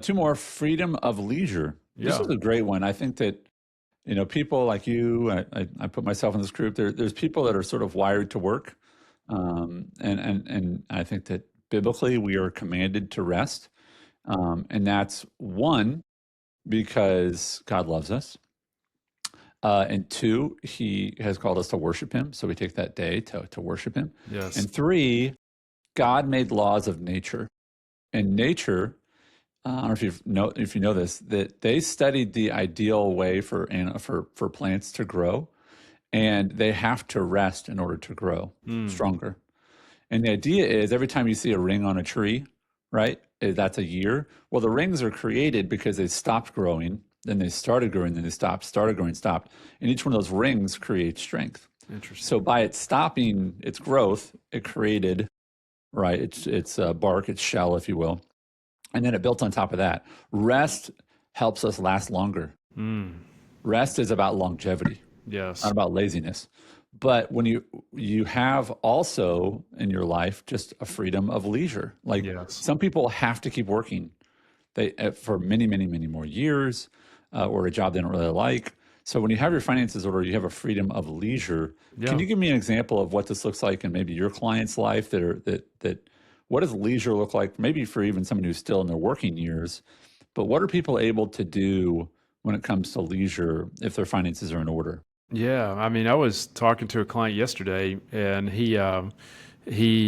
Two more, freedom of leisure. This Yeah. is a great one. I think that, people like you, I put myself in this group. There's people that are sort of wired to work, and I think that biblically we are commanded to rest, and that's one because God loves us, and two, He has called us to worship Him, so we take that day to worship Him, Yes. and three, God made laws of nature, and nature. I don't know if you know this, that they studied the ideal way for plants to grow, and they have to rest in order to grow Mm. stronger. And the idea is every time you see a ring on a tree, right? That's a year. Well, the rings are created because they stopped growing, then they started growing, then they stopped, started growing, stopped. And each one of those rings creates strength. Interesting. So by it stopping its growth, it created, right, its bark, its shell, if you will, and then it built on top of that. Rest helps us last longer. Mm. Rest is about longevity, not Yes. about laziness. But when you have also in your life just a freedom of leisure. Like Yes. some people have to keep working for many, many, many more years, or a job they don't really like. So when you have your finances ordered, you have a freedom of leisure. Can Yeah. you give me an example of what this looks like in maybe your client's life that what does leisure look like maybe for even someone who's still in their working years, but what are people able to do when it comes to leisure if their finances are in order? Yeah, I mean, I was talking to a client yesterday, and he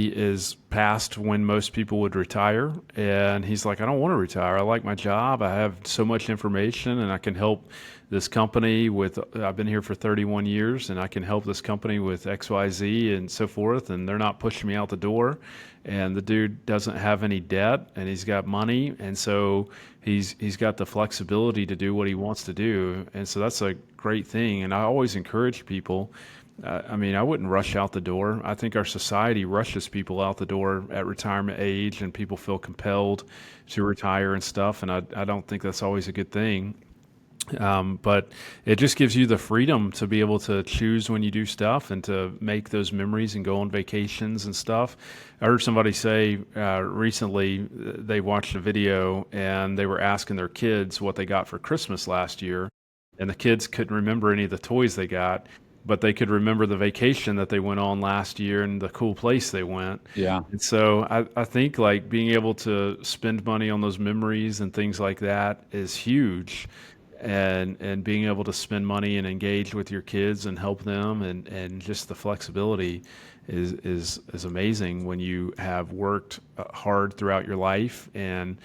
is past when most people would retire, and he's like, I don't want to retire. I like my job. I have so much information, and I can help this company with. I've been here for 31 years, and I can help this company with X, Y, Z, and so forth. And they're not pushing me out the door. And the dude doesn't have any debt, and he's got money, and so he's got the flexibility to do what he wants to do, and so that's a great thing. And I always encourage people. I mean, I wouldn't rush out the door. I think our society rushes people out the door at retirement age, and people feel compelled to retire and stuff. And I don't think that's always a good thing. But it just gives you the freedom to be able to choose when you do stuff and to make those memories and go on vacations and stuff. I heard somebody say recently they watched a video and they were asking their kids what they got for Christmas last year, and the kids couldn't remember any of the toys they got, but they could remember the vacation that they went on last year and the cool place they went. Yeah. And so I think like being able to spend money on those memories and things like that is huge, and being able to spend money and engage with your kids and help them, and just the flexibility is amazing when you have worked hard throughout your life. And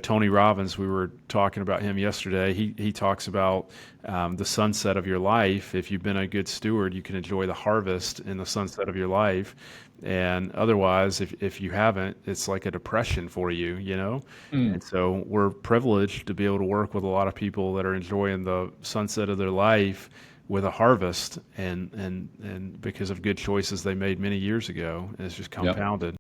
Tony Robbins, we were talking about him yesterday. He talks about the sunset of your life. If you've been a good steward, you can enjoy the harvest in the sunset of your life. And otherwise, if you haven't, it's like a depression for you. Mm. And so we're privileged to be able to work with a lot of people that are enjoying the sunset of their life with a harvest, and because of good choices they made many years ago, and it's just Yep. compounded.